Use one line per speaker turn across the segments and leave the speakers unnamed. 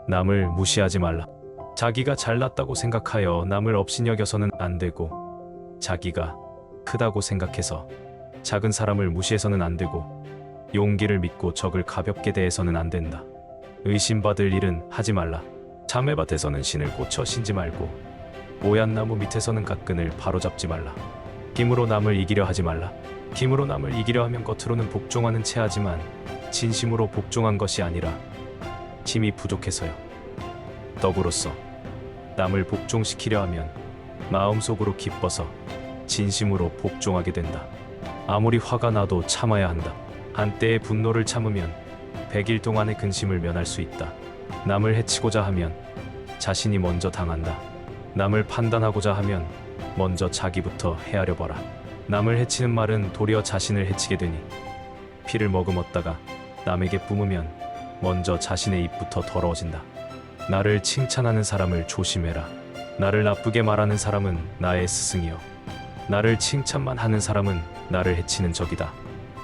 남을 무시하지 말라. 자기가 잘났다고 생각하여 남을 업신여겨서는 안 되고, 자기가 크다고 생각해서 작은 사람을 무시해서는 안 되고, 용기를 믿고 적을 가볍게 대해서는 안 된다. 의심받을 일은 하지 말라. 자매밭에서는 신을 꽂혀 신지 말고, 오얏 나무 밑에서는 갓끈을 바로잡지 말라. 힘으로 남을 이기려 하지 말라. 힘으로 남을 이기려 하면 겉으로는 복종하는 체 하지만 진심으로 복종한 것이 아니라 힘이 부족해서요. 덕으로서 남을 복종시키려 하면 마음속으로 기뻐서 진심으로 복종하게 된다. 아무리 화가 나도 참아야 한다. 한때의 분노를 참으면 100일 동안의 근심을 면할 수 있다. 남을 해치고자 하면 자신이 먼저 당한다. 남을 판단하고자 하면 먼저 자기부터 헤아려 봐라. 남을 해치는 말은 도리어 자신을 해치게 되니 피를 머금었다가 남에게 뿜으면 먼저 자신의 입부터 더러워진다. 나를 칭찬하는 사람을 조심해라. 나를 나쁘게 말하는 사람은 나의 스승이요, 나를 칭찬만 하는 사람은 나를 해치는 적이다.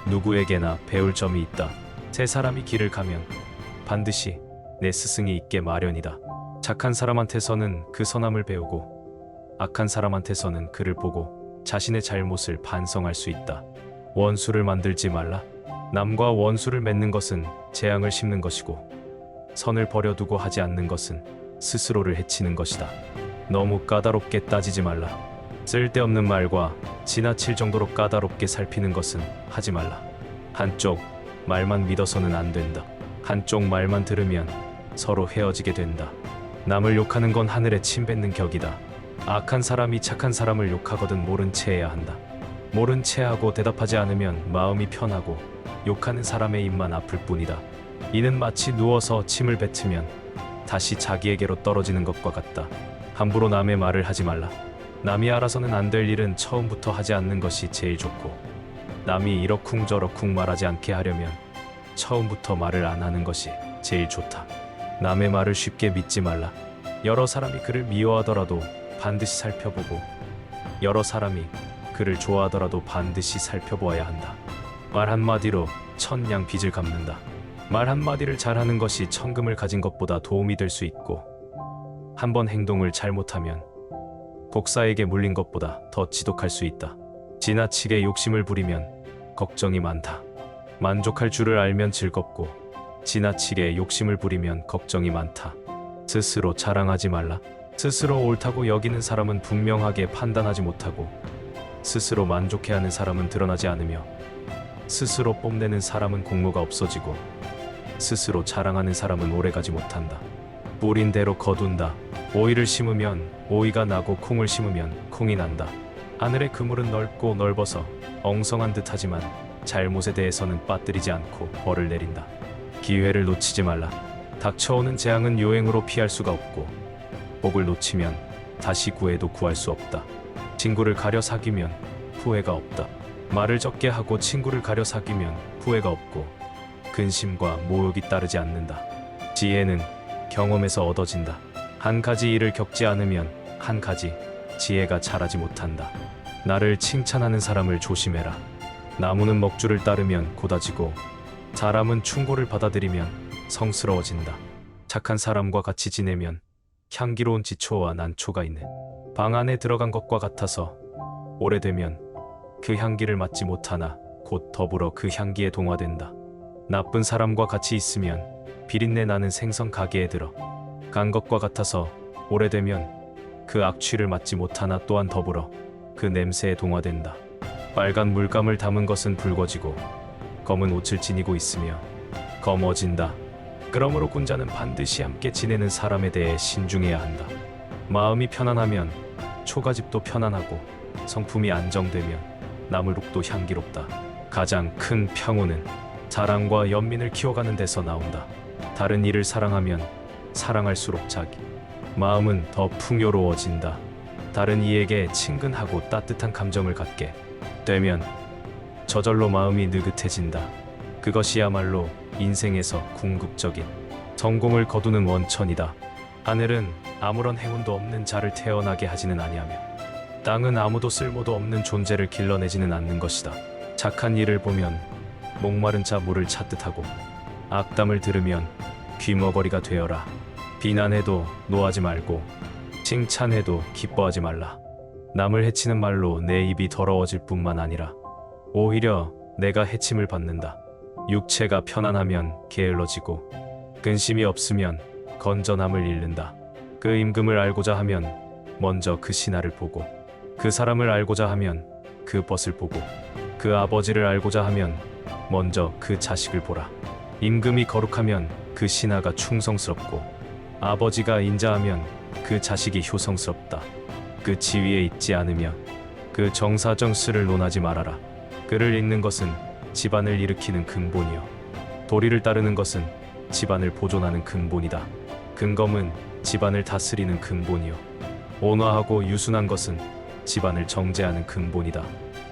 누구에게나 배울 점이 있다. 세 사람이 길을 가면 반드시 내 스승이 있게 마련이다. 착한 사람한테서는 그 선함을 배우고, 악한 사람한테서는 그를 보고 자신의 잘못을 반성할 수 있다. 원수를 만들지 말라. 남과 원수를 맺는 것은 재앙을 심는 것이고, 선을 버려두고 하지 않는 것은 스스로를 해치는 것이다. 너무 까다롭게 따지지 말라. 쓸데없는 말과 지나칠 정도로 까다롭게 살피는 것은 하지 말라. 한쪽 말만 믿어서는 안 된다. 한쪽 말만 들으면 서로 헤어지게 된다. 남을 욕하는 건 하늘에 침 뱉는 격이다. 악한 사람이 착한 사람을 욕하거든 모른 채 해야 한다. 모른 채 하고 대답하지 않으면 마음이 편하고 욕하는 사람의 입만 아플 뿐이다. 이는 마치 누워서 침을 뱉으면 다시 자기에게로 떨어지는 것과 같다. 함부로 남의 말을 하지 말라. 남이 알아서는 안 될 일은 처음부터 하지 않는 것이 제일 좋고, 남이 이러쿵저러쿵 말하지 않게 하려면 처음부터 말을 안 하는 것이 제일 좋다. 남의 말을 쉽게 믿지 말라. 여러 사람이 그를 미워하더라도 반드시 살펴보고, 여러 사람이 그를 좋아하더라도 반드시 살펴보아야 한다. 말 한마디로 천냥 빚을 갚는다. 말 한마디를 잘하는 것이 천금을 가진 것보다 도움이 될 수 있고, 한 번 행동을 잘못하면 복사에게 물린 것보다 더 지독할 수 있다. 지나치게 욕심을 부리면 걱정이 많다. 만족할 줄을 알면 즐겁고, 지나치게 욕심을 부리면 걱정이 많다. 스스로 자랑하지 말라. 스스로 옳다고 여기는 사람은 분명하게 판단하지 못하고, 스스로 만족해하는 사람은 드러나지 않으며, 스스로 뽐내는 사람은 공로가 없어지고, 스스로 자랑하는 사람은 오래가지 못한다. 뿌린 대로 거둔다. 오이를 심으면 오이가 나고 콩을 심으면 콩이 난다. 하늘의 그물은 넓고 넓어서 엉성한 듯하지만 잘못에 대해서는 빠뜨리지 않고 벌을 내린다. 기회를 놓치지 말라. 닥쳐오는 재앙은 요행으로 피할 수가 없고, 복을 놓치면 다시 구해도 구할 수 없다. 친구를 가려 사귀면 후회가 없다. 말을 적게 하고 친구를 가려 사귀면 후회가 없고, 근심과 모욕이 따르지 않는다. 지혜는 경험에서 얻어진다. 한 가지 일을 겪지 않으면 한 가지 지혜가 자라지 못한다. 나를 칭찬하는 사람을 조심해라. 나무는 먹줄을 따르면 고다지고, 사람은 충고를 받아들이면 성스러워진다. 착한 사람과 같이 지내면 향기로운 지초와 난초가 있는 방 안에 들어간 것과 같아서, 오래되면 그 향기를 맡지 못하나 곧 더불어 그 향기에 동화된다. 나쁜 사람과 같이 있으면 비린내 나는 생선 가게에 들어 간 것과 같아서, 오래되면 그 악취를 맡지 못하나 또한 더불어 그 냄새에 동화된다. 빨간 물감을 담은 것은 붉어지고, 검은 옷을 지니고 있으며 검어진다. 그러므로 군자는 반드시 함께 지내는 사람에 대해 신중해야 한다. 마음이 편안하면 초가집도 편안하고, 성품이 안정되면 나물국도 향기롭다. 가장 큰 평온은 사랑과 연민을 키워가는 데서 나온다. 다른 이를 사랑하면 사랑할수록 자기 마음은 더 풍요로워진다. 다른 이에게 친근하고 따뜻한 감정을 갖게 되면 저절로 마음이 느긋해진다. 그것이야말로 인생에서 궁극적인 성공을 거두는 원천이다. 하늘은 아무런 행운도 없는 자를 태어나게 하지는 아니하며, 땅은 아무도 쓸모도 없는 존재를 길러내지는 않는 것이다. 착한 이를 보면 목마른 자 물을 찾듯 하고, 악담을 들으면 귀머거리가 되어라. 비난해도 노하지 말고 칭찬해도 기뻐하지 말라. 남을 해치는 말로 내 입이 더러워질 뿐만 아니라 오히려 내가 해침을 받는다. 육체가 편안하면 게을러지고 근심이 없으면 건전함을 잃는다. 그 임금을 알고자 하면 먼저 그 신하를 보고, 그 사람을 알고자 하면 그 벗을 보고, 그 아버지를 알고자 하면 먼저 그 자식을 보라. 임금이 거룩하면 그 신하가 충성스럽고, 아버지가 인자하면 그 자식이 효성스럽다. 그 지위에 있지 않으며 그 정사정스를 논하지 말아라. 그를 잇는 것은 집안을 일으키는 근본이요, 도리를 따르는 것은 집안을 보존하는 근본이다. 근검은 집안을 다스리는 근본이요, 온화하고 유순한 것은 집안을 정제하는 근본이다.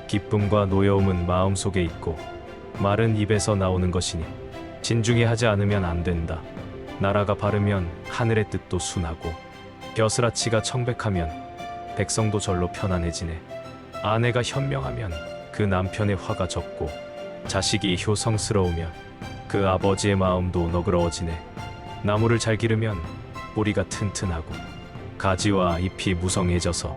기쁨과 노여움은 마음속에 있고 말은 입에서 나오는 것이니 진중히 하지 않으면 안 된다. 나라가 바르면 하늘의 뜻도 순하고 벼슬아치가 청백하면 백성도 절로 편안해지네. 아내가 현명하면 그 남편의 화가 적고 자식이 효성스러우면 그 아버지의 마음도 너그러워지네. 나무를 잘 기르면 뿌리가 튼튼하고 가지와 잎이 무성해져서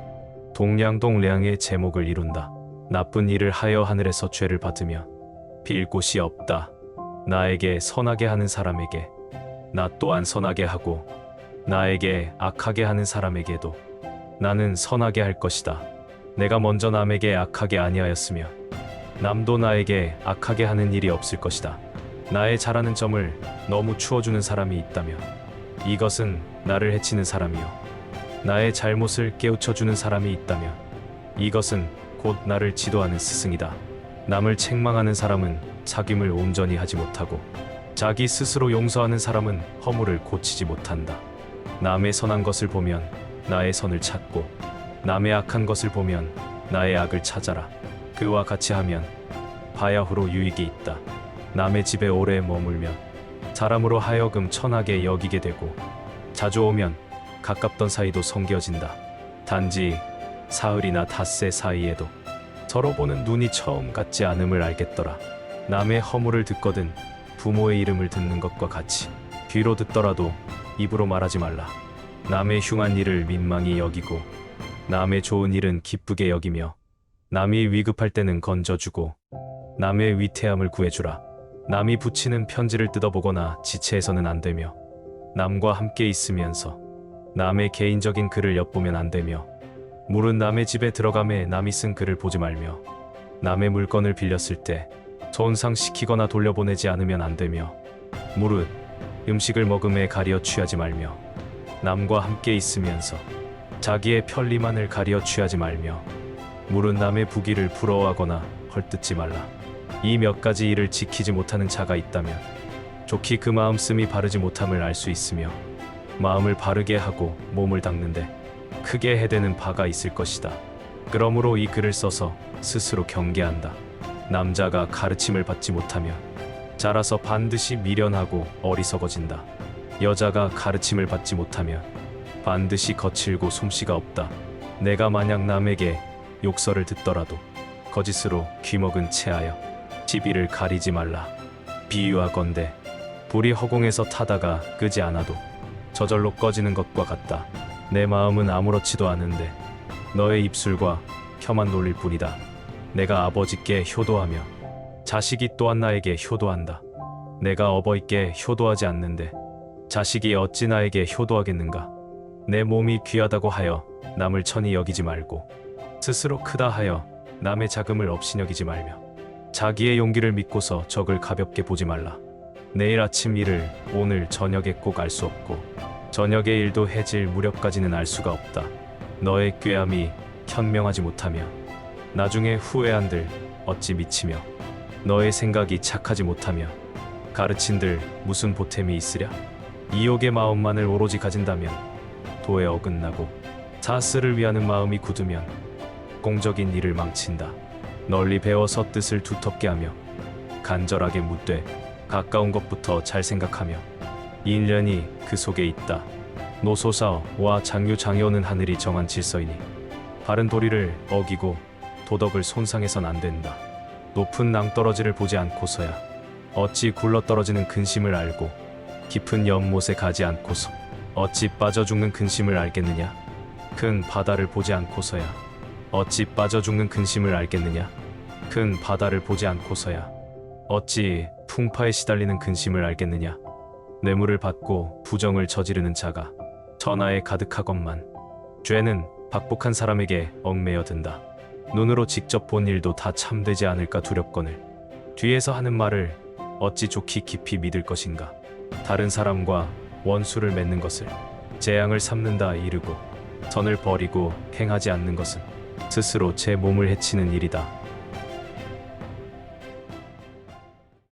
동량동량의 제목을 이룬다. 나쁜 일을 하여 하늘에서 죄를 받으며 빌 곳이 없다. 나에게 선하게 하는 사람에게 나 또한 선하게 하고, 나에게 악하게 하는 사람에게도 나는 선하게 할 것이다. 내가 먼저 남에게 악하게 아니하였으며 남도 나에게 악하게 하는 일이 없을 것이다. 나의 잘하는 점을 너무 추워주는 사람이 있다며 이것은 나를 해치는 사람이요, 나의 잘못을 깨우쳐주는 사람이 있다며 이것은 곧 나를 지도하는 스승이다. 남을 책망하는 사람은 책임을 온전히 하지 못하고 자기 스스로 용서하는 사람은 허물을 고치지 못한다. 남의 선한 것을 보면 나의 선을 찾고 남의 악한 것을 보면 나의 악을 찾아라. 그와 같이 하면 바야흐로 유익이 있다. 남의 집에 오래 머물면 사람으로 하여금 천하게 여기게 되고 자주 오면 가깝던 사이도 성겨진다. 단지 사흘이나 닷새 사이에도 서로 보는 눈이 처음 같지 않음을 알겠더라. 남의 허물을 듣거든 부모의 이름을 듣는 것과 같이 귀로 듣더라도 입으로 말하지 말라. 남의 흉한 일을 민망히 여기고 남의 좋은 일은 기쁘게 여기며 남이 위급할 때는 건져주고 남의 위태함을 구해주라. 남이 붙이는 편지를 뜯어보거나 지체해서는 안 되며 남과 함께 있으면서 남의 개인적인 글을 엿보면 안 되며 물은 남의 집에 들어가매 남이 쓴 글을 보지 말며 남의 물건을 빌렸을 때 손상시키거나 돌려보내지 않으면 안 되며 무릇 음식을 먹음에 가려 취하지 말며 남과 함께 있으면서 자기의 편리만을 가려 취하지 말며 무릇 남의 부귀를 부러워하거나 헐뜯지 말라. 이 몇 가지 일을 지키지 못하는 자가 있다면 좋게 그 마음씀이 바르지 못함을 알 수 있으며 마음을 바르게 하고 몸을 닦는데 크게 해대는 바가 있을 것이다. 그러므로 이 글을 써서 스스로 경계한다. 남자가 가르침을 받지 못하면 자라서 반드시 미련하고 어리석어진다. 여자가 가르침을 받지 못하면 반드시 거칠고 솜씨가 없다. 내가 만약 남에게 욕설을 듣더라도 거짓으로 귀먹은 채하여 시비를 가리지 말라. 비유하건대 불이 허공에서 타다가 끄지 않아도 저절로 꺼지는 것과 같다. 내 마음은 아무렇지도 않은데 너의 입술과 혀만 놀릴 뿐이다. 내가 아버지께 효도하며 자식이 또한 나에게 효도한다. 내가 어버이께 효도하지 않는데 자식이 어찌 나에게 효도하겠는가. 내 몸이 귀하다고 하여 남을 천히 여기지 말고 스스로 크다 하여 남의 자금을 업신여기지 말며 자기의 용기를 믿고서 적을 가볍게 보지 말라. 내일 아침 일을 오늘 저녁에 꼭 알 수 없고 저녁의 일도 해질 무렵까지는 알 수가 없다. 너의 꾀함이 현명하지 못하며 나중에 후회한들 어찌 미치며 너의 생각이 착하지 못하며 가르친들 무슨 보탬이 있으랴. 이욕의 마음만을 오로지 가진다면 도에 어긋나고 사스를 위하는 마음이 굳으면 공적인 일을 망친다. 널리 배워서 뜻을 두텁게 하며 간절하게 묻되 가까운 것부터 잘 생각하며 인연이 그 속에 있다. 노소사와 장유 장여는 하늘이 정한 질서이니 바른 도리를 어기고 도덕을 손상해선 안 된다. 높은 낭떠러지를 보지 않고서야 어찌 굴러떨어지는 근심을 알고 깊은 연못에 가지 않고서 어찌 빠져 죽는 근심을 알겠느냐? 큰 바다를 보지 않고서야. 어찌 빠져 죽는 근심을 알겠느냐? 큰 바다를 보지 않고서야. 어찌 풍파에 시달리는 근심을 알겠느냐? 뇌물을 받고 부정을 저지르는 자가 천하에 가득하건만 죄는 박복한 사람에게 얽매여 든다. 눈으로 직접 본 일도 다 참되지 않을까 두렵거늘 뒤에서 하는 말을 어찌 좋게 깊이 믿을 것인가? 다른 사람과 원수를 맺는 것을 재앙을 삼는다 이르고 선을 버리고 행하지 않는 것은 스스로 제 몸을 해치는 일이다.